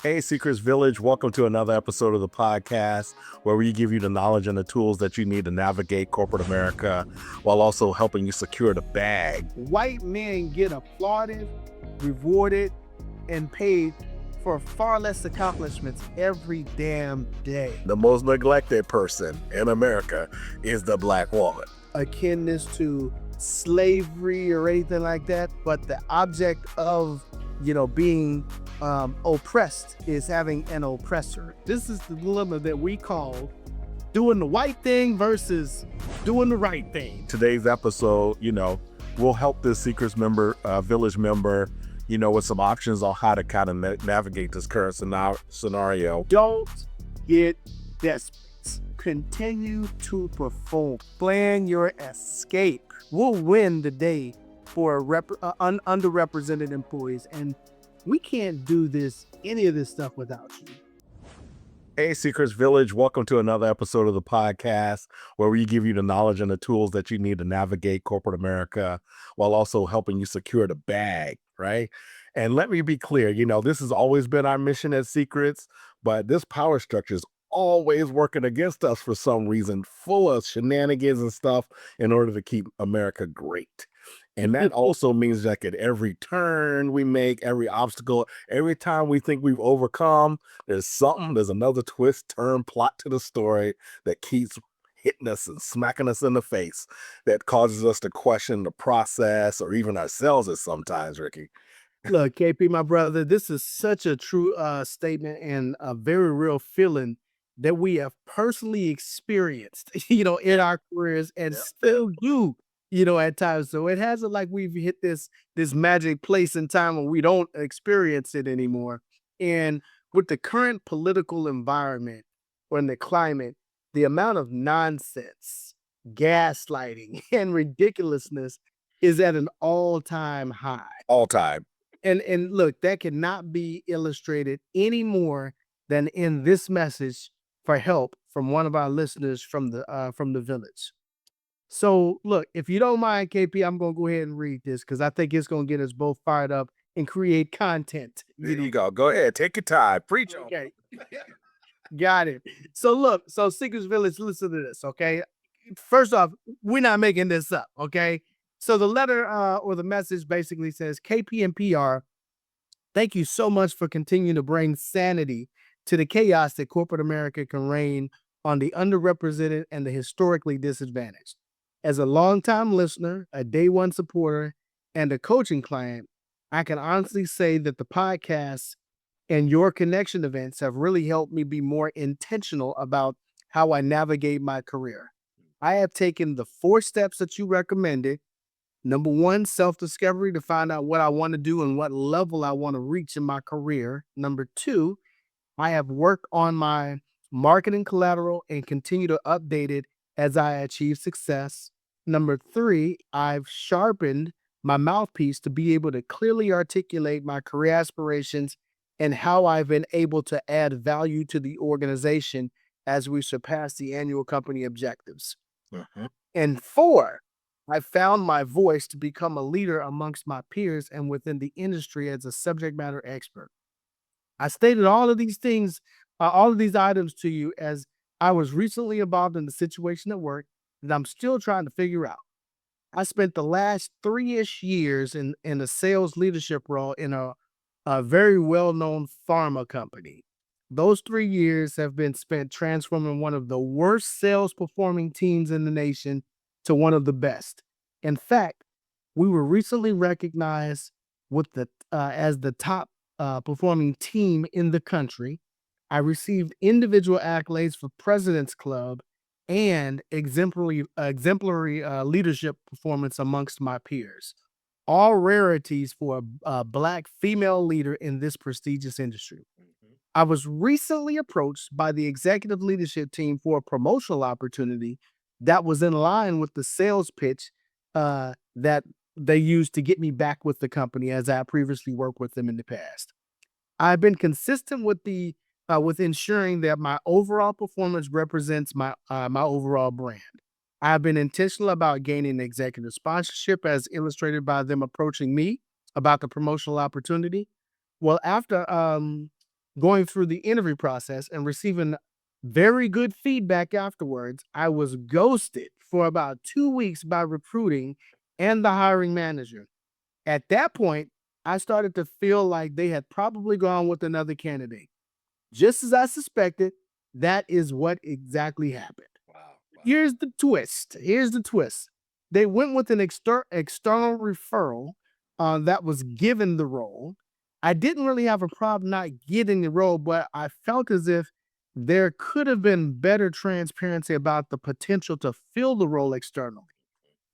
Hey, Secrets Village, welcome to another episode of the podcast where we give you the knowledge and the tools that you need to navigate corporate America while also helping you secure the bag. White men get applauded, rewarded, and paid for far less accomplishments every damn day. The most neglected person in America is the black woman. Akin this to slavery or anything like that, but the object of, being oppressed is having an oppressor. This is the dilemma that we call doing the white thing versus doing the right thing. Today's episode, we'll help this Secrets village member, with some options on how to kind of navigate this current scenario. Don't get desperate. Continue to perform. Plan your escape. We'll win the day for underrepresented employees, and we can't do any of this stuff without you. Hey, Secrets Village, welcome to another episode of the podcast where we give you the knowledge and the tools that you need to navigate corporate America while also helping you secure the bag, right? And let me be clear, this has always been our mission at Secrets, but this power structure is always working against us for some reason, full of shenanigans and stuff in order to keep America great. And that also means that at every turn we make, every obstacle, every time we think we've overcome, there's another twist, turn, plot to the story that keeps hitting us and smacking us in the face, that causes us to question the process or even ourselves at sometimes, Ricky. Look, KP, my brother, this is such a true statement and a very real feeling that we have personally experienced, in our careers and still do, at times. So it hasn't like we've hit this magic place in time where we don't experience it anymore. And with the current political environment or in the climate, the amount of nonsense, gaslighting, and ridiculousness is at an all-time high. All time. And look, that cannot be illustrated any more than in this message for help from one of our listeners from the village. So look, if you don't mind, KP, I'm gonna go ahead and read this because I think it's gonna get us both fired up and create content. There you go. Go ahead. Take your time. Preach on. Okay. Got it. So look, Secrets Village, listen to this, okay? First off, we're not making this up, okay? So the letter or the message basically says, KP and PR, thank you so much for continuing to bring sanity to the chaos that corporate America can reign on the underrepresented and the historically disadvantaged. As a longtime listener, a day one supporter, and a coaching client, I can honestly say that the podcast and your connection events have really helped me be more intentional about how I navigate my career. I have taken the 4 steps that you recommended. Number 1, self-discovery to find out what I want to do and what level I want to reach in my career. Number 2, I have worked on my marketing collateral and continue to update it as I achieve success. Number 3, I've sharpened my mouthpiece to be able to clearly articulate my career aspirations and how I've been able to add value to the organization as we surpass the annual company objectives. And 4, I found my voice to become a leader amongst my peers and within the industry as a subject matter expert. I stated all of these things, all of these items to you as I was recently involved in the situation at work that I'm still trying to figure out. I spent the last 3-ish years in a sales leadership role in a very well-known pharma company. Those 3 years have been spent transforming one of the worst sales performing teams in the nation to one of the best. In fact, we were recently recognized with as the top performing team in the country. I received individual accolades for President's Club and exemplary leadership performance amongst my peers. All rarities for a Black female leader in this prestigious industry. I was recently approached by the executive leadership team for a promotional opportunity that was in line with the sales pitch that they used to get me back with the company as I previously worked with them in the past. I've been consistent with ensuring that my overall performance represents my overall brand. I've been intentional about gaining executive sponsorship as illustrated by them approaching me about the promotional opportunity. Well, after going through the interview process and receiving very good feedback afterwards, I was ghosted for about 2 weeks by recruiting and the hiring manager. At that point, I started to feel like they had probably gone with another candidate. Just as I suspected, that is what exactly happened. Wow. Wow. Here's the twist. Here's the twist. They went with an external referral that was given the role. I didn't really have a problem not getting the role, but I felt as if there could have been better transparency about the potential to fill the role externally.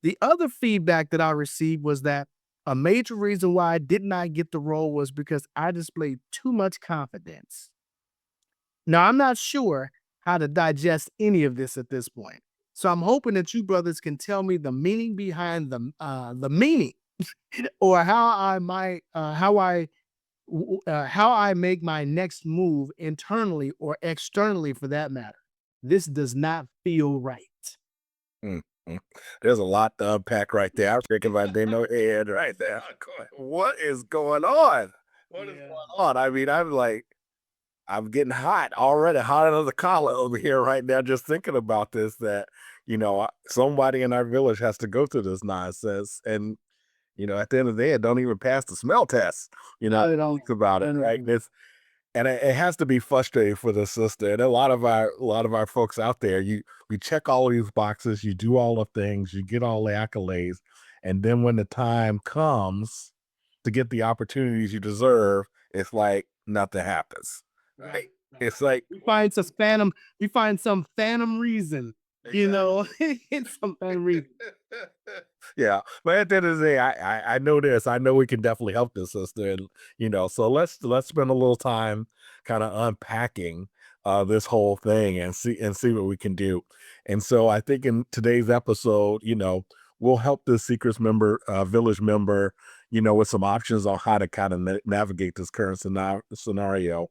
The other feedback that I received was that a major reason why I did not get the role was because I displayed too much confidence. Now, I'm not sure how to digest any of this at this point. So I'm hoping that you brothers can tell me the meaning behind the meaning or how I make my next move internally or externally for that matter. This does not feel right. Mm, mm. There's a lot to unpack right there. I'm thinking about they know head right there. What is going on? What is Yeah. going on? I mean, I'm getting hot already, hot under the collar over here right now, just thinking about this. That somebody in our village has to go through this nonsense, and at the end of the day, it don't even pass the smell test. No, they don't. Think about it, right? And it has to be frustrating for the sister and a lot of our folks out there. You check all these boxes, you do all the things, you get all the accolades, and then when the time comes to get the opportunities you deserve, it's like nothing happens. Right? It's like We find some phantom reason, it's some phantom reason. yeah, but at the end of the day, I know this. I know we can definitely help this sister, and so let's spend a little time kind of unpacking this whole thing and see what we can do. And so I think in today's episode, we'll help this secrets member, village member, with some options on how to kind of navigate this current scenario.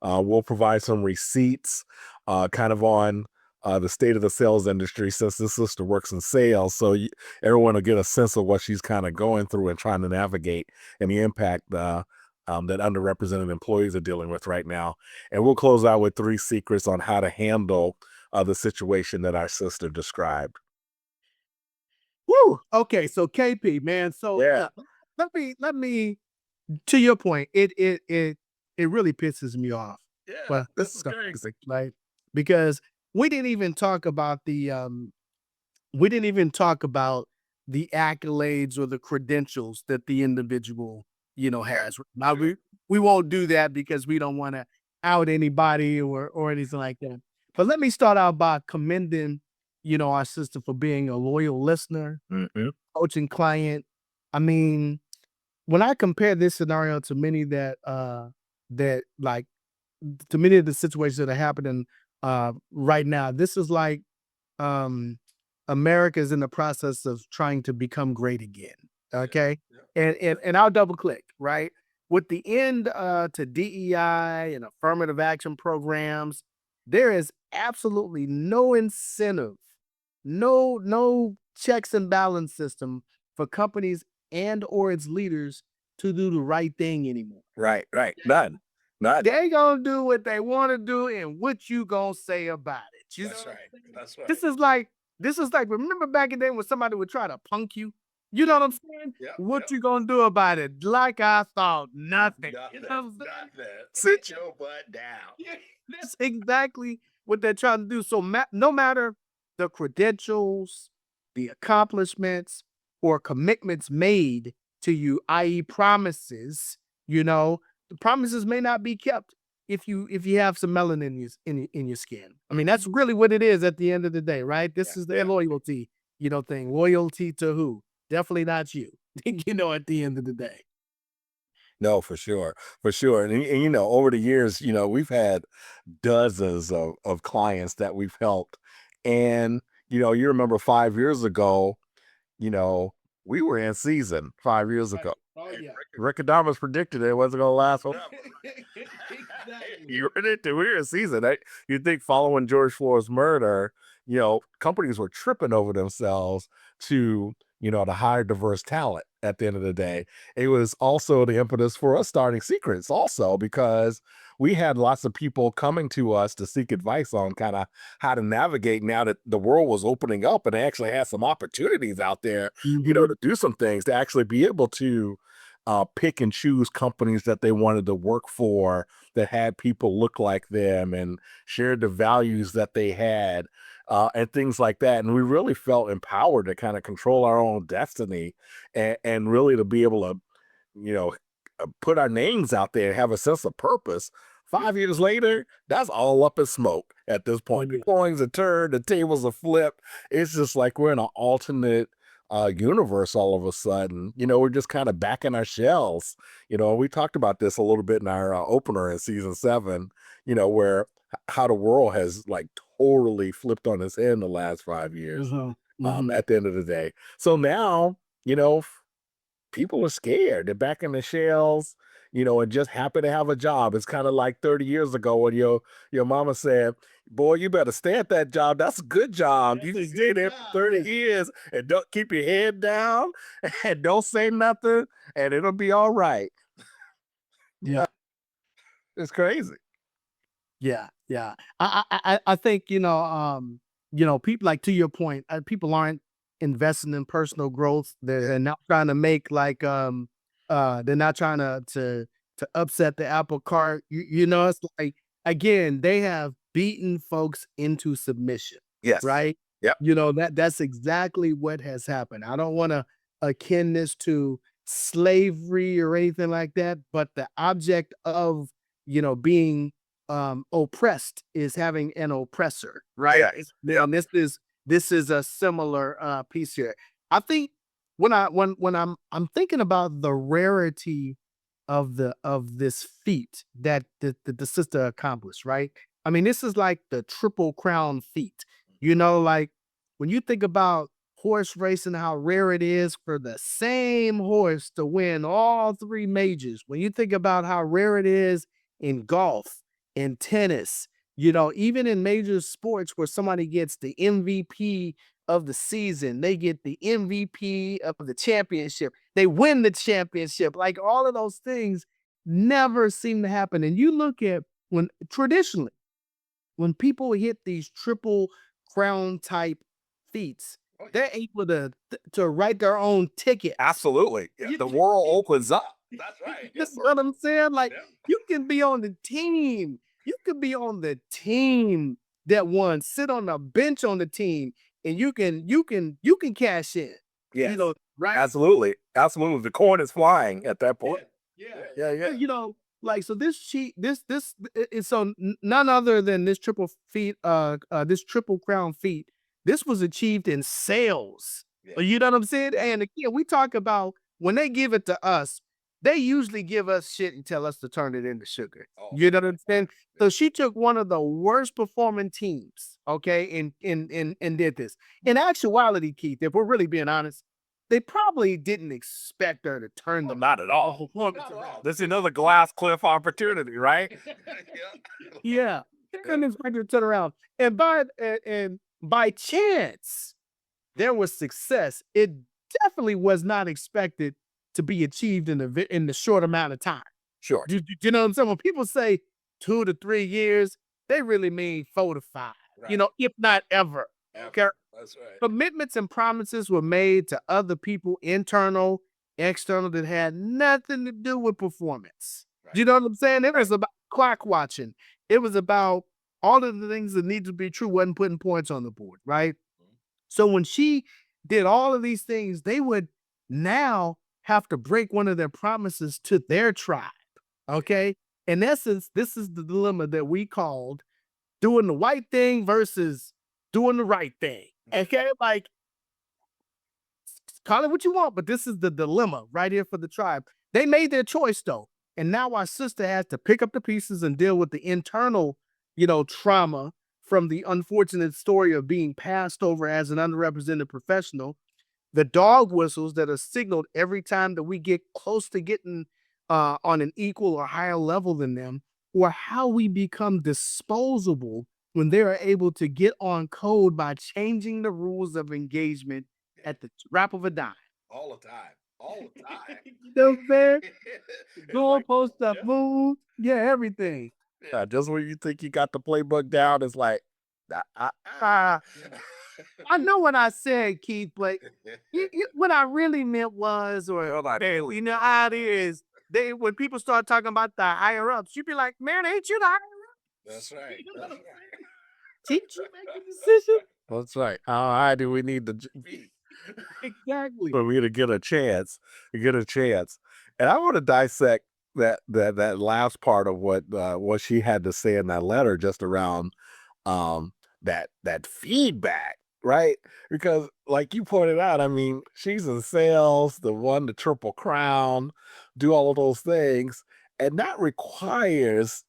We'll provide some receipts, kind of on the state of the sales industry since this sister works in sales. So everyone will get a sense of what she's kind of going through and trying to navigate and the impact that underrepresented employees are dealing with right now. And we'll close out with 3 secrets on how to handle the situation that our sister described. Woo! Okay, so KP, man. So Yeah. let me to your point, it really pisses me off. Yeah. Well, This is crazy. like because we didn't even talk about we didn't even talk about the accolades or the credentials that the individual, has. Now we won't do that because we don't want to out anybody or anything like that. But let me start out by commending, our sister for being a loyal listener, Mhm. coaching client. I mean, when I compare this scenario to many that like to many of the situations that are happening right now, this is like um America is in the process of trying to become great again. Okay. And I'll double click, right? With the end to DEI and affirmative action programs, there is absolutely no incentive, no checks and balance system for companies and or its leaders to do the right thing anymore. Right, right. None. None. They gonna do what they want to do, and what you gonna say about it? That's right. That's right. This is like remember back in the day when somebody would try to punk you? You know what I'm saying? Yep, What yep. you gonna do about it? Like I thought nothing. You know what I'm saying? Nothing. Sit your butt down. Yeah, that's exactly what they're trying to do. So no matter the credentials, the accomplishments, or commitments made to you, i.e., promises, the promises may not be kept if you have some melanin in your skin. I mean, that's really what it is at the end of the day, right? This is their loyalty, thing. Loyalty to who? Definitely not you. At the end of the day. No, for sure, for sure. And over the years, we've had dozens of clients that we've helped. And, you remember 5 years ago, you know, we were in season 5 years ago. Oh And yeah. Rick Adamas predicted it wasn't going to last forever. Exactly. You predicted we were in season. You think following George Floyd's murder, companies were tripping over themselves to hire diverse talent. at the end of the day. It was also the impetus for us starting Secrets also because we had lots of people coming to us to seek advice on kind of how to navigate now that the world was opening up and they actually had some opportunities out there, Mhm. to do some things to actually be able to pick and choose companies that they wanted to work for that had people look like them and shared the values that they had, and things like that. And we really felt empowered to kind of control our own destiny and really to be able to, you know, put our names out there and have a sense of purpose. 5 years later, that's all up in smoke at this point. The coins are turned, the tables are flipped. It's just like we're in an alternate universe all of a sudden. We're just kind of back in our shells. We talked about this a little bit in our opener in season 7, where how the world has like totally flipped on its head in the last 5 years, Mhm. Mhm. at the end of the day. So now, people are scared. They're back in the shells, and just happy to have a job. It's kind of like 30 years ago when your mama said, "Boy, you better stay at that job. That's a good job. You just stay there for 30 years and don't keep your head down and don't say nothing, and it'll be all right." Yeah. It's crazy. Yeah, yeah. I think people like to your point. People aren't investing in personal growth. They're not trying to make like they're not trying to upset the apple cart. It's like again they have beaten folks into submission, Yes. right? Yep. That's exactly what has happened. I don't want to akin this to slavery or anything like that, but the object of being oppressed is having an oppressor, right? Yes. Yep. And this is a similar piece here. I think when I'm thinking about the rarity of this feat that the sister accomplished, right? I mean, this is like the triple crown feat. Like when you think about horse racing, how rare it is for the same horse to win all three majors. When you think about how rare it is in golf, in tennis, even in major sports where somebody gets the MVP of the season, they get the MVP of the championship, they win the championship. Like all of those things never seem to happen. And you look at when traditionally, when people hit these triple crown type feats, they're able to write their own tickets. Absolutely. Yeah, the world opens up. That's right. You know what I'm saying? Like you can be on the team. You could be on the team that won, sit on the bench on the team, and you can cash in. Yes. Right? Absolutely. Absolutely. The coin is flying at that point. Yeah. Yeah, yeah. Like so this cheat this is so none other than this this triple crown feat. This was achieved in sales. Yeah. You know what I'm saying? And again, we talk about when they give it to us, they usually give us shit and tell us to turn it into sugar. Oh, You know what I'm saying? So she took one of the worst performing teams, okay, and did this. In actuality, Keith, if we're really being honest, they probably didn't expect her to turn oh, the not at all. performance Not at all. around. This is another glass cliff opportunity, right? Yeah, they couldn't expect her to turn around. And by chance, there was success. It definitely was not expected to be achieved in the short amount of time. Sure. Do you know what I'm saying? When people say 2 to 3 years, they really mean 4 to 5. Right. If not ever. Okay. That's right. Commitments and promises were made to other people, internal, external, that had nothing to do with performance. Do Right. you know what I'm saying? It Right. was about clock watching. It was about all of the things that need to be true wasn't putting points on the board, right? Mhm. So when she did all of these things, they would now have to break one of their promises to their tribe. Okay. In essence, this is the dilemma that we called doing the right thing versus doing the right thing. Okay. Like, call it what you want, but this is the dilemma right here for the tribe. They made their choice though. And now our sister has to pick up the pieces and deal with the internal, trauma from the unfortunate story of being passed over as an underrepresented professional, the dog whistles that are signaled every time that we get close to getting on an equal or higher level than them, or how we become disposable when they are able to get on code by changing the rules of engagement Yeah. at the drop of a dime. All the time. all the time. You know what I'm saying? It's like, Goalposts are moved. Yeah, everything. yeah, just when you think you got the playbook down, it's like, ah, ah, ah. I know what I said, Keith, but what I really meant was, or like, hey, you know how it is. They when people start talking about the higher ups, you'd be like, man, ain't you the higher That's right. You know That's what I'm right. saying? Didn't you make the decision? That's right. How high do we need to be Exactly. for me to get a chance? To get a chance. And I want to dissect that last part of what she had to say in that letter, just around that feedback, right? Because like you pointed out, I mean, she's in sales, the one the triple crown, do all of those things, and that requires,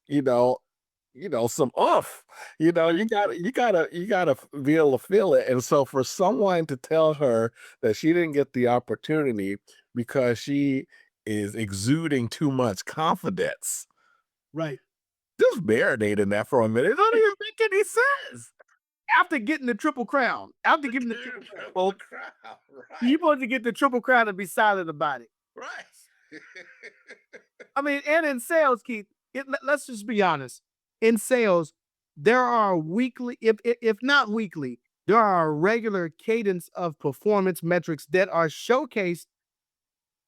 some oomph. You gotta be able to feel it. And so for someone to tell her that she didn't get the opportunity because she is exuding too much confidence, Right. just marinate in that for a minute. It don't even make any sense. After getting the triple crown, after getting the triple crown, Triple crown, you right, supposed to get the triple crown and be silent about it. right. I mean, and in sales, Keith, let's just be honest. In sales, there are weekly, if not weekly, there are a regular cadence of performance metrics that are showcased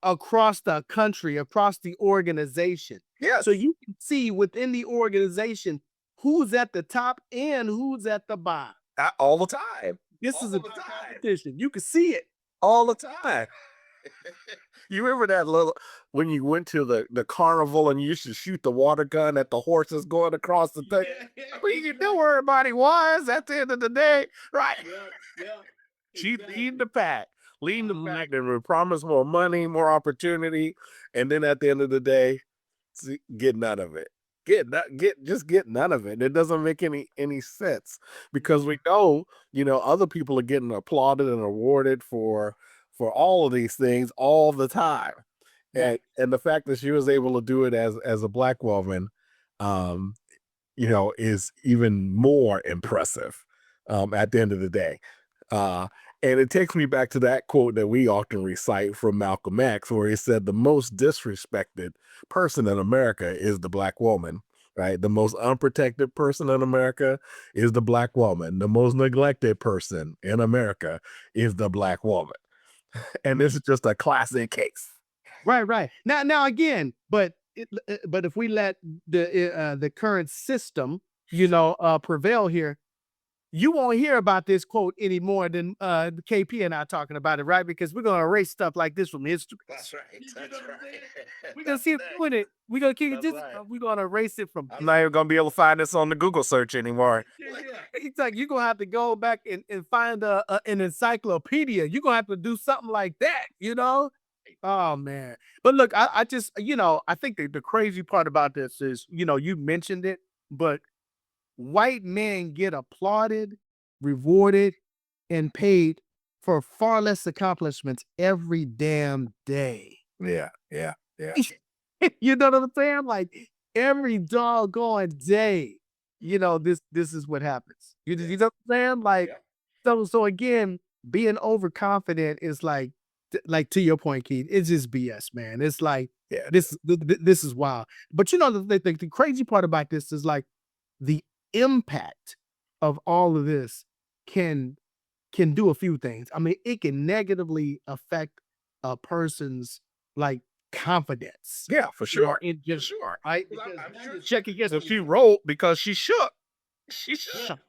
across the country, across the organization. Yes, So you can see within the organization who's at the top and who's at the bottom. all the time, This is a all the time, competition. You can see it. all the time. You remember that little when you went to the carnival and you used to shoot the water gun at the horses going across the thing? Well, you knew where everybody was at the end of the day, right? Yeah. She lead the pack, lead the pack, and would promise more money, more opportunity, and then at the end of the day, get none of it. Get none of it. It doesn't make any sense because we know, other people are getting applauded and awarded for all of these things all the time. And the fact that she was able to do it as a black woman, um, is even more impressive at the end of the day. Uh, and it takes me back to that quote that we often recite from Malcolm X, where he said, the most disrespected person in America is the black woman, right? The most unprotected person in America is the black woman. The most neglected person in America is the black woman. And this is just a classic case. Right. Now again, but if we let the current system, prevail here, you won't hear about this quote any more than KP and I talking about it, right? Because we're gonna erase stuff like this from history. That's right. That's right. We're gonna keep doing it. We're gonna keep That's this. right. We're gonna erase it from. I'm not even gonna be able to find this on the Google search anymore. It's like you're gonna have to go back and find an encyclopedia. You're gonna have to do something like that. Oh man. But look, I just, I think the crazy part about this is, you mentioned it, but white men get applauded, rewarded, and paid for far less accomplishments every damn day. Yeah, yeah, yeah. You know what I'm saying? Like every doggone day, this is what happens. You know what I'm saying? Like, Yeah. so again, being overconfident is like to your point, Keith, it's just BS, man. It's like Yeah. this is wild. But the crazy part about this is like the impact of all of this can do a few things. I mean, it can negatively affect a person's like confidence. Yeah, for sure. In For just sure. right. I'm sure Check against so she wrote because she shook. She shook.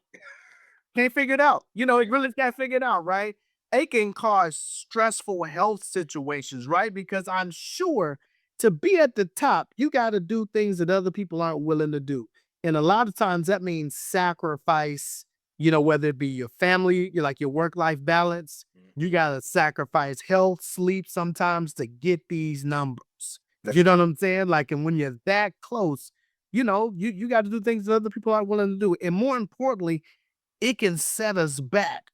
can't figure it out. It really can't figure it out, right? It can cause stressful health situations, right? Because I'm sure to be at the top, you got to do things that other people aren't willing to do. And a lot of times that means sacrifice, whether it be your family, like your work life balance, you got to sacrifice health, sleep sometimes to get these numbers. You know what I'm saying? Like, and when you're that close, you got to do things that other people aren't willing to do. And more importantly, it can set us back,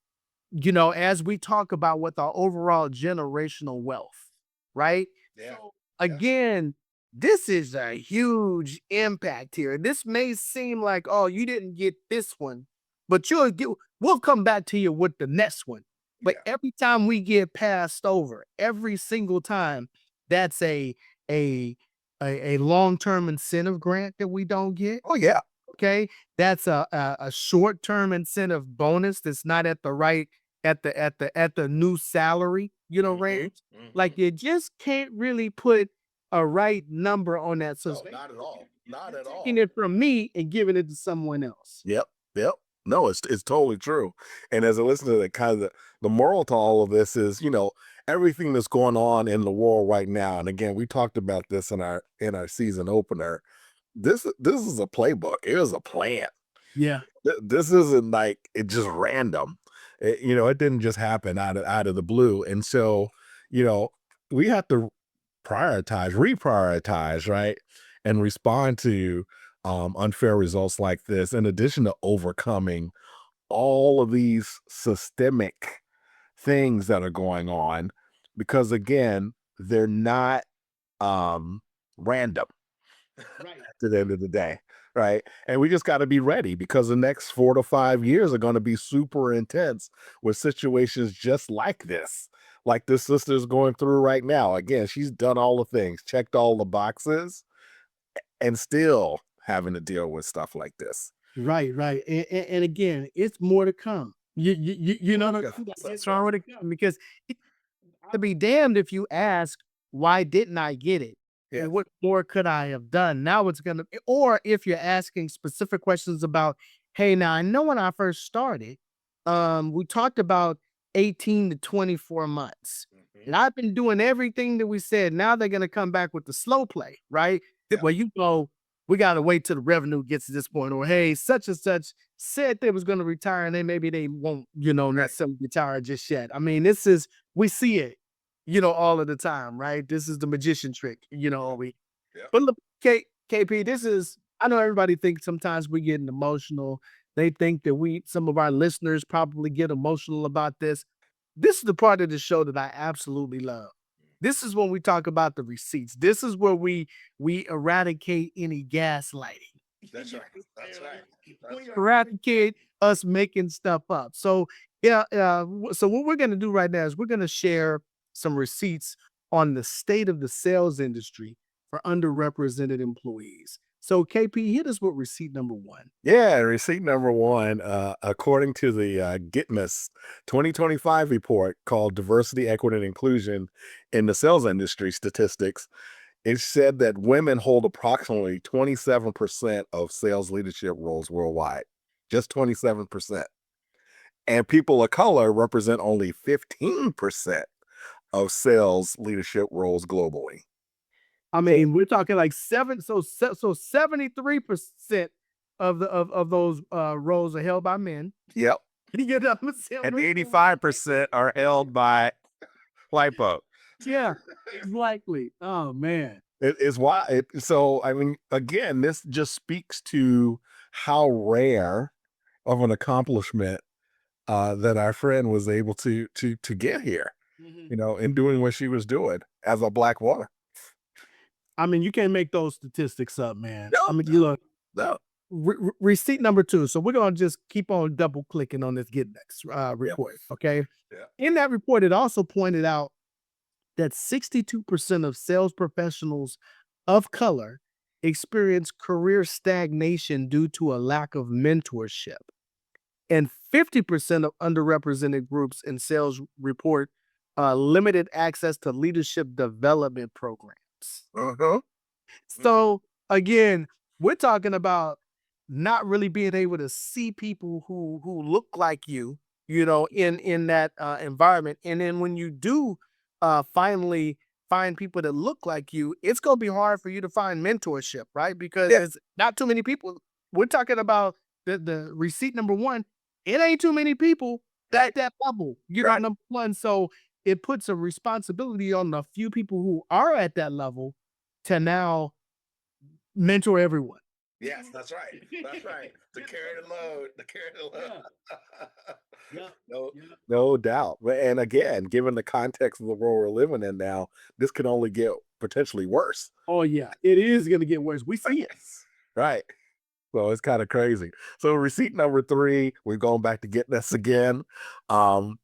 as we talk about with our overall generational wealth, right? Yeah. So again, this is a huge impact here. This may seem like, oh, you didn't get this one, but we'll come back to you with the next one. But Yeah. every time we get passed over, every single time, that's a a long-term incentive grant that we don't get. Oh yeah. Okay. That's a short-term incentive bonus that's not at the right at the new salary, range. Like you just can't really put a right number on that. So No, not at all. Not you're at taking all. it from me and giving it to someone else. Yep. Yep. No, it's totally true. And as I listen to that, kind of the moral to all of this is, everything that's going on in the world right now. And again, we talked about this in our season opener. This is a playbook. It is a plan. Yeah. This isn't like it just random. It didn't just happen out of the blue. And so, you know, we have to reprioritize, right? And respond to unfair results like this, in addition to overcoming all of these systemic things that are going on, because again, they're not um, random Right. to the end of the day, right? And we just got to be ready, because the next 4 to 5 years are going to be super intense with situations just like this sister's going through right now. Again, she's done all the things, checked all the boxes, and still having to deal with stuff like this. Right, right, and again, it's more to come. You know what Yeah, I'm saying? that's It's right. already come because to be damned if you ask, why didn't I get it? Yeah. And what more could I have done? Now it's gonna or if you're asking specific questions about, hey, now I know when I first started, we talked about 18 to 24 months. Mhm. And I've been doing everything that we said. Now they're gonna come back with the slow play, right? Yeah. Well, we gotta wait till the revenue gets to this point, or hey, such and such said they was gonna retire and then maybe they won't, Right. necessarily retire just yet. I mean, we see it all of the time, right? This is the magician trick, we Yeah. but look, KP, this is I know everybody thinks sometimes we getting emotional. They think that some of our listeners probably get emotional about this. This is the part of the show that I absolutely love. This is when we talk about the receipts. This is where we eradicate any gaslighting. That's right. That's right. That's right. Eradicate us making stuff up. So yeah, so what we're gonna do right now is we're gonna share some receipts on the state of the sales industry for underrepresented employees. So KP, hit us with receipt number one. Yeah, receipt number one, according to the Gitmas 2025 report called Diversity, Equity, and Inclusion in the Sales Industry Statistics, it said that women hold approximately 27% of sales leadership roles worldwide. Just 27%. And people of color represent only 15% of sales leadership roles globally. I mean, we're talking like 73% of those roles are held by men. Yep. You get what I'm saying? And 85% are held by white folks. Yeah, it's likely. Oh man. It's why. So, I mean, again, this just speaks to how rare of an accomplishment that our friend was able to get here. Mhm. In doing what she was doing as a black woman. I mean, you can't make those statistics up, man. I No, mean, you look no. receipt number two. So we're gonna just keep on double clicking on this Get Next Yeah, report. Okay. yeah. In that report, it also pointed out that 62% of sales professionals of color experience career stagnation due to a lack of mentorship. And 50% of underrepresented groups in sales report limited access to leadership development programs. Uh-huh. So again, we're talking about not really being able to see people who look like you, in that environment. And then when you do finally find people that look like you, it's gonna be hard for you to find mentorship, right? Because Yeah, it's not too many people. We're talking about the receipt number one. It ain't too many people at that level, right. number one. So it puts a responsibility on the few people who are at that level to now mentor everyone. Yes, that's right. That's right. To carry the load. To carry the load. Yeah. No, Yeah. no doubt. And again, given the context of the world we're living in now, this can only get potentially worse. Oh yeah, it is gonna get worse. We see it. Right. So it's kind of crazy. So receipt number three, we're going back to get this again. Um,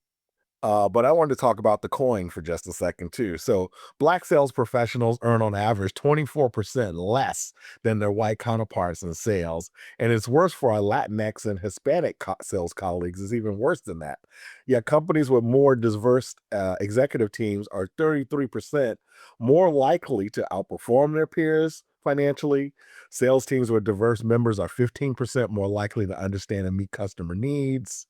But I wanted to talk about the coin for just a second too. So black sales professionals earn on average 24% less than their white counterparts in sales. And it's worse for our Latinx and Hispanic sales colleagues. It's even worse than that. Yeah, companies with more diverse executive teams are 33% more likely to outperform their peers financially. Sales teams with diverse members are 15% more likely to understand and meet customer needs.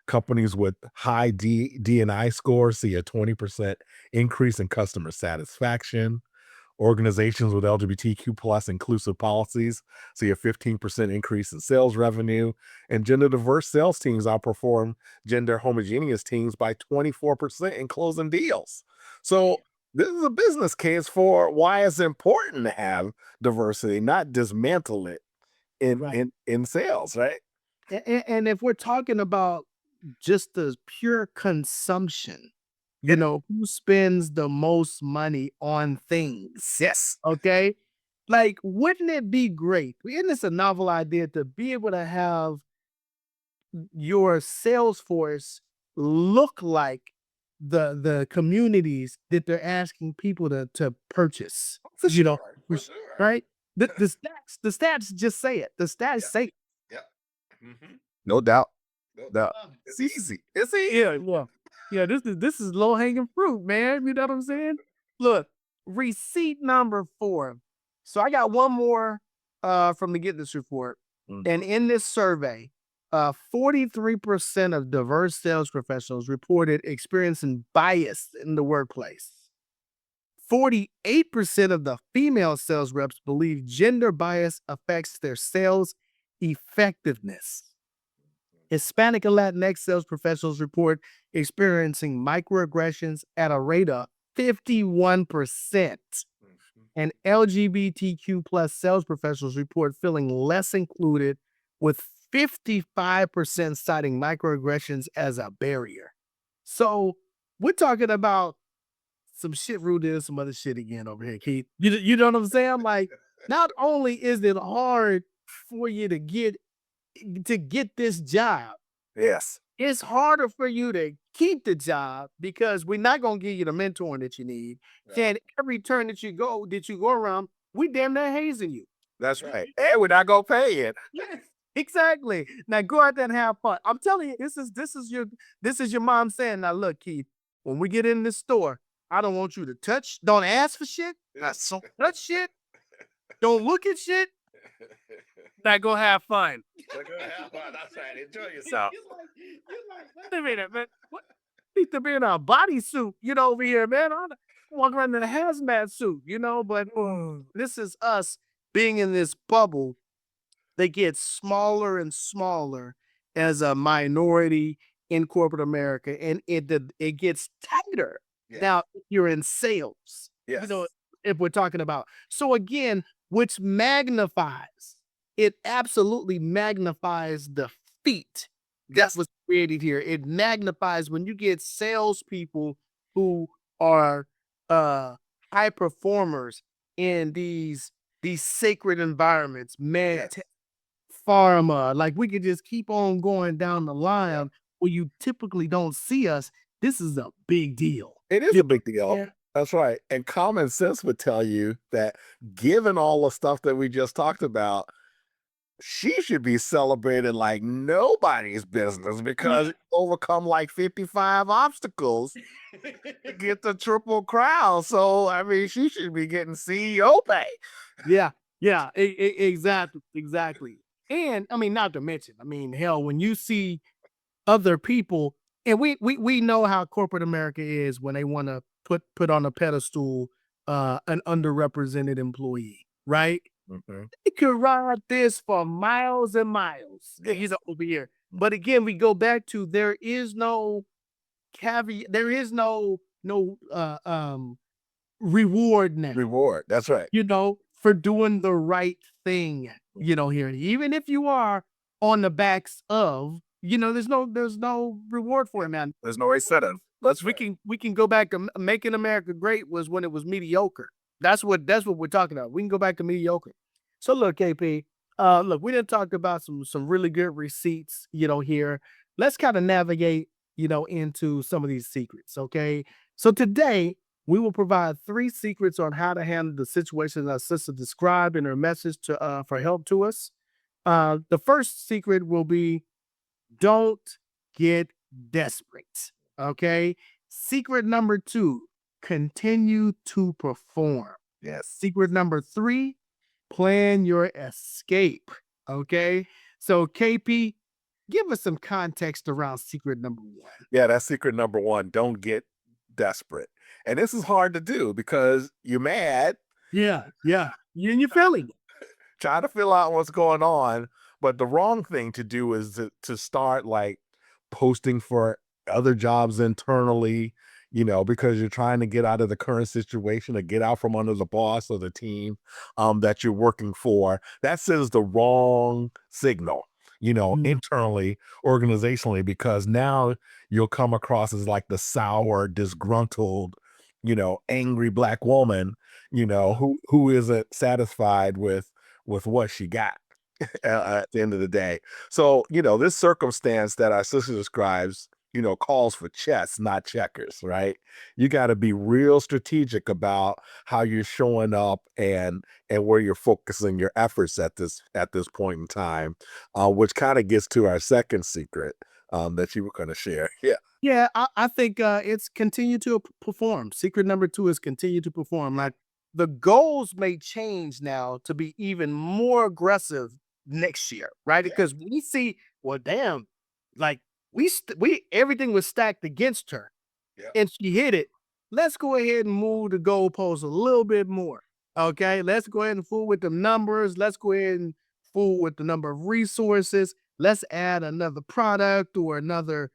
Companies with high D&I scores see a 20% increase in customer satisfaction. Organizations with LGBTQ plus inclusive policies see a 15% increase in sales revenue. And gender diverse sales teams outperform gender homogeneous teams by 24% in closing deals. So this is a business case for why it's important to have diversity, not dismantle it in Right. in sales, right? And if we're talking about just the pure consumption, Yeah. who spends the most money on things? Yes. Okay. Like, wouldn't it be great? Isn't this a novel idea to be able to have your sales force look like the communities that they're asking people to purchase? For You know, sure. For which- sure. right? The stats just say it. The stats Yeah. say it. Yeah. No doubt. No No. doubt. It's easy. It's easy. Yeah. This is low hanging fruit, man. You know what I'm saying? Look, receipt number 4. So I got one more from the Get This report, and in this survey, 43% of diverse sales professionals reported experiencing bias in the workplace. 48% of the female sales reps believe gender bias affects their sales effectiveness. Hispanic and Latinx sales professionals report experiencing microaggressions at a rate of 51%. And LGBTQ plus sales professionals report feeling less included, with 55% citing microaggressions as a barrier. So we're talking about some shit rooted in some other shit again over here, Keith. You know what I'm saying? Like, not only is it hard for you to get this job, Yes. it's harder for you to keep the job because we're not gonna give you the mentoring that you need. Yeah. And every turn that you go around, we damn near hazing you. That's right. And we're not gonna pay it. Yes, exactly. Now go out there and have fun. I'm telling you, this is your mom saying, now look, Keith, when we get in this store, I don't want you to touch, don't ask for shit, Yes. don't touch shit, don't look at shit. Now go have fun. That's right. Enjoy yourself. Wait a minute, man. What? Need to be in a bodysuit, over here, man. I walk around in a hazmat suit, but this is us being in this bubble that gets smaller and smaller as a minority in corporate America, and it gets tighter. Yeah. Now, if you're in sales, Yes. if we're talking about. So again, which magnifies, it absolutely magnifies the feat that was created here. It magnifies when you get salespeople who are high performers in these sacred environments, med tech, pharma. Like, we could just keep on going down the line where you typically don't see us. This is a big deal. It is a big deal. Yeah. That's right. And common sense would tell you that given all the stuff that we just talked about, she should be celebrated like nobody's business because you overcome like 55 obstacles to get the triple crown. So, I mean, she should be getting CEO pay. Yeah, exactly. And I mean, not to mention, I mean, hell, when you see other people, and we know how corporate America is when they want to put on a pedestal an underrepresented employee, right? Mhm. They could ride this for miles and miles. He's over here. But again, we go back to, there is no caveat, there is no reward now, Reward. That's right. for doing the right thing, here. Even if you are on the backs of, there's no reward for it, man. There's no incentive. Let's We can go back to making America great was when it was mediocre. That's what we're talking about. We can go back to mediocre. So look, KP, look, we didn't talk about some really good receipts, here. Let's kind of navigate, into some of these secrets. Okay. So today we will provide 3 secrets on how to handle the situations our sister described in her message to for help to us. The first secret will be don't get desperate. Okay. Secret number 2, continue to perform. Yes. Secret number 3, plan your escape. Okay. So, KP, give us some context around secret number 1. Yeah, that's secret number one. Don't get desperate. And this is hard to do because you're mad, Yeah. Yeah. You and your feeling. trying to figure out what's going on. But the wrong thing to do is to start like posting for other jobs internally, because you're trying to get out of the current situation or get out from under the boss or the team that you're working for. That sends the wrong signal, Mm. internally, organizationally, because now you'll come across as like the sour, disgruntled, angry black woman, who isn't satisfied with what she got at the end of the day. So, this circumstance that our sister describes, calls for chess, not checkers, right? You got to be real strategic about how you're showing up and where you're focusing your efforts at this point in time, which kind of gets to our second secret that you were going to share. Yeah. Yeah, I think it's continue to perform. Secret number 2 is continue to perform. Like the goals may change now to be even more aggressive next year, right? Yeah. Because we see, well, damn, like we everything was stacked against her Yeah. and she hit it. Let's go ahead and move the goalposts a little bit more. Okay, let's go ahead and fool with the numbers. Let's go ahead and fool with the number of resources. Let's add another product or another,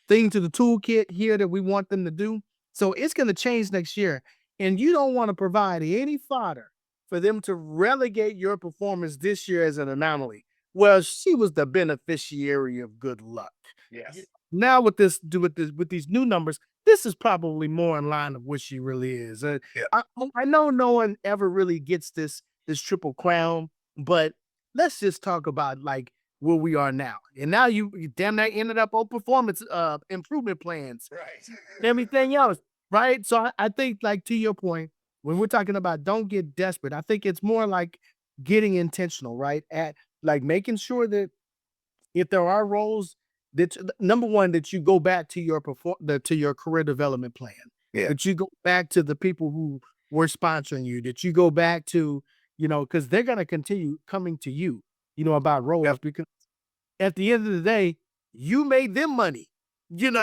thing to the toolkit here that we want them to do. So it's going to change next year, and you don't want to provide any fodder for them to relegate your performance this year as an anomaly. Well, she was the beneficiary of good luck. Yes. Now with these new numbers, this is probably more in line of what she really is. Yeah. I know no one ever really gets this triple crown, but let's just talk about like where we are now. And now you damn near ended up on performance improvement plans Right. and everything else, right? So I think like to your point, when we're talking about don't get desperate, I think it's more like getting intentional, right? At like making sure that if there are roles that number one, that you go back to your to your career development plan, Yeah. that you go back to the people who were sponsoring you, that you go back to, because they're gonna continue coming to you, about roles Yep. because at the end of the day, you made them money.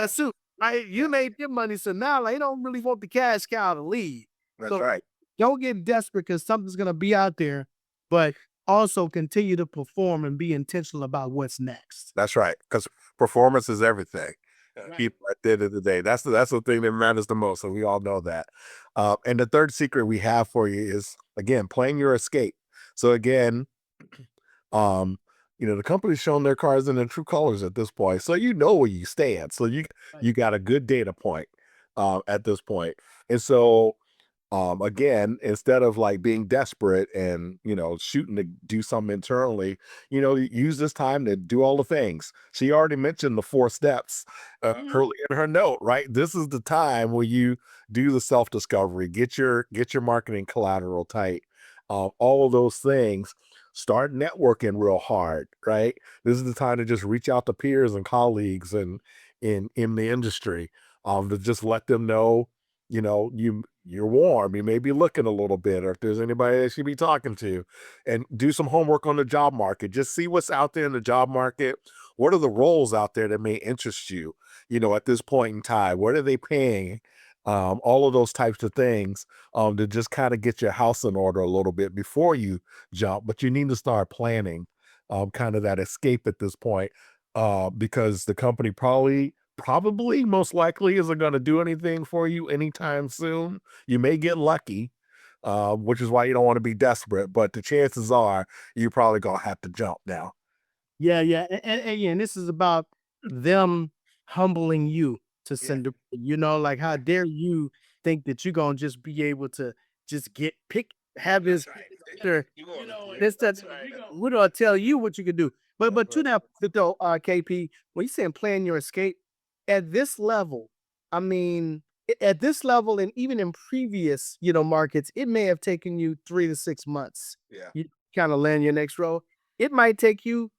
So right? You Yeah. made them money. So now like, they don't really want the cash cow to leave. That's So right. don't get desperate because something's gonna be out there, but also continue to perform and be intentional about what's next. That's right. Because performance is everything. Right. People at the end of the day. That's the thing that matters the most. So we all know that. And the third secret we have for you is again playing your escape. So again, um, the company's shown their cards in their true colors at this point. So you know where you stand. So you Right. you got a good data point at this point. And so again, instead of like being desperate and shooting to do something internally, use this time to do all the things. She already mentioned the 4 steps Mhm. early in her note, right? This is the time where you do the self-discovery, get your marketing collateral tight, all of those things. Start networking real hard, right? This is the time to just reach out to peers and colleagues and in the industry, to just let them know you're warm. You may be looking a little bit, or if there's anybody that you should be talking to, and do some homework on the job market. Just see what's out there in the job market. What are the roles out there that may interest you, at this point in time? What are they paying? All of those types of things to just kind of get your house in order a little bit before you jump. But you need to start planning kind of that escape at this point because the company probably most likely isn't going to do anything for you anytime soon. You may get lucky, which is why you don't want to be desperate, but the chances are you're probably going to have to jump now. Yeah, yeah, and yeah, and this is about them humbling you to Yeah, send, like how dare you think that you're gonna just be able to just have this that's right. sure, You want to do it. this that That's right. we're gonna tell you what you can do. But to that point though, KP, when you saying plan your escape, at this level, I mean, at this level, and even in previous, markets, it may have taken you 3 to 6 months. Yeah. You kind of land your next role. It might take you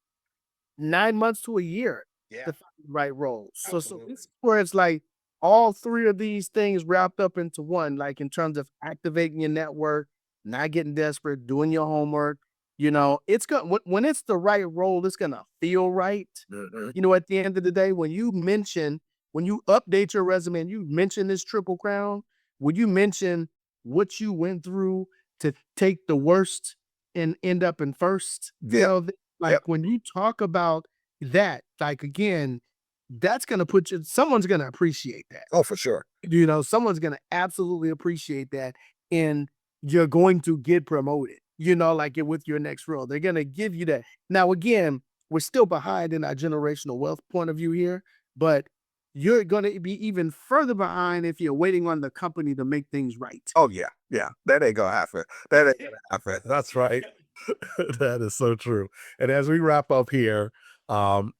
9 months to a year Yeah. to find the right role. So Absolutely. this is where it's like all three of these things wrapped up into one, like in terms of activating your network, not getting desperate, doing your homework. It's going when it's the right role, it's gonna feel right. Mhm. At the end of the day, when you update your resume and you mention this triple crown, when you mention what you went through to take the worst and end up in first, Yeah. like Yep. when you talk about that, like again, that's gonna put you someone's gonna appreciate that. Oh, for sure. Someone's gonna absolutely appreciate that, and you're going to get promoted, like it with your next role. They're gonna give you that. Now, again, we're still behind in our generational wealth point of view here, but you're gonna be even further behind if you're waiting on the company to make things right. Oh yeah, yeah. That ain't gonna happen. That ain't gonna happen. That's right. That is so true. And as we wrap up here,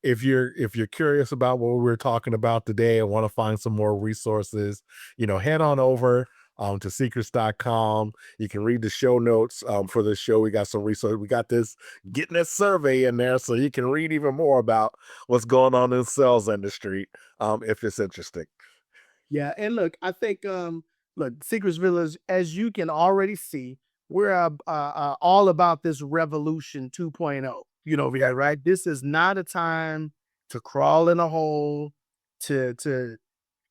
if you're curious about what we're talking about today and want to find some more resources, head on over to secrets.com. You can read the show notes for this show. We got some resources. We got this getting this survey in there so you can read even more about what's going on in the sales industry if it's interesting. Yeah, and look, I think look, Secrets Village, as you can already see, we're all about this revolution 2.0. Yeah, right. This is not a time to crawl in a hole, to to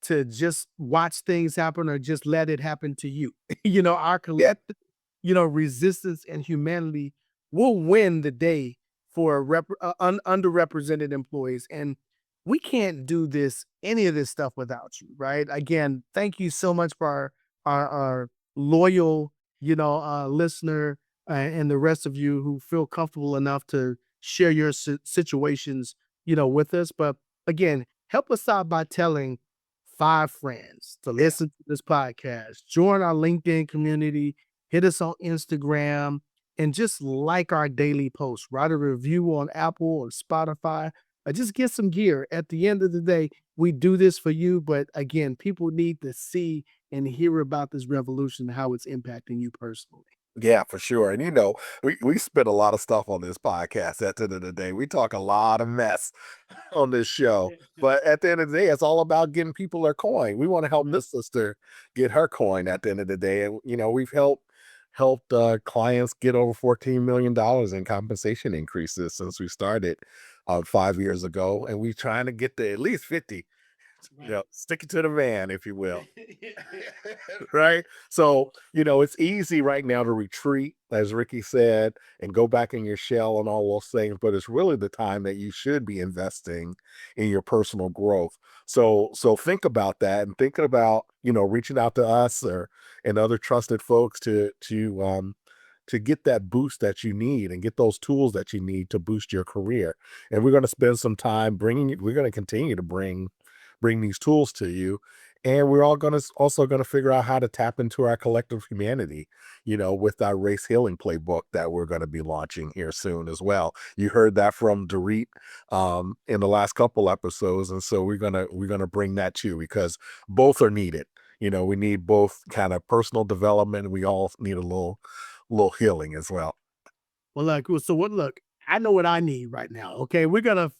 to just watch things happen or just let it happen to you. Our Yeah. collective, resistance and humanity will win the day for underrepresented employees. And we can't do any of this stuff without you, right? Again, thank you so much for our loyal, listener, and the rest of you who feel comfortable enough to share your situations, with us. But again, help us out by telling 5 friends to listen to this podcast. Join our LinkedIn community, hit us on Instagram, and just like our daily posts. Write a review on Apple or Spotify, or just get some gear. At the end of the day, we do this for you, but again, people need to see and hear about this revolution and how it's impacting you personally. Yeah, for sure. And we spit a lot of stuff on this podcast at the end of the day. We talk a lot of mess on this show. But at the end of the day, it's all about getting people their coin. We want to help this sister get her coin at the end of the day. And we've helped clients get over $14 million in compensation increases since we started 5 years ago. And we're trying to get to at least 50. Stick it to the van, if you will. Right? So, it's easy right now to retreat, as Ricky said, and go back in your shell and all those things, but it's really the time that you should be investing in your personal growth. So think about that and think about, reaching out to us or and other trusted folks to get that boost that you need and get those tools that you need to boost your career. And we're going to spend some time we're going to continue to bring these tools to you, and we're all going to also going to figure out how to tap into our collective humanity, with our race healing playbook that we're going to be launching here soon as well. You heard that from Dorit in the last couple episodes, and so we're going to bring that too, because both are needed. We need both kind of personal development. We all need a little healing as well. Well, look, I know what I need right now. Okay. We're gonna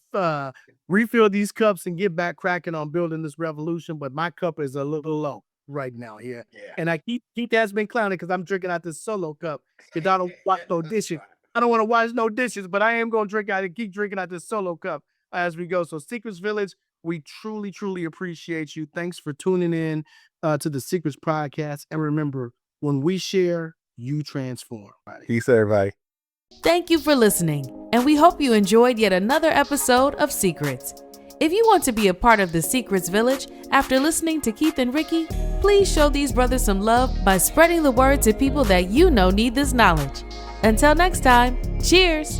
refill these cups and get back cracking on building this revolution, but my cup is a little low right now here. Yeah. And I keep has been clowning because I'm drinking out this solo cup because I don't wash no dishes. I don't want to wash no dishes, but I am gonna keep drinking out this solo cup as we go. So Secrets Village, we truly, truly appreciate you. Thanks for tuning in to the Secrets Podcast. And remember, when we share, you transform. Peace, everybody. Thank you for listening, and we hope you enjoyed yet another episode of Secrets. If you want to be a part of the Secrets Village after listening to Keith and Ricky, please show these brothers some love by spreading the word to people that you know need this knowledge. Until next time, cheers!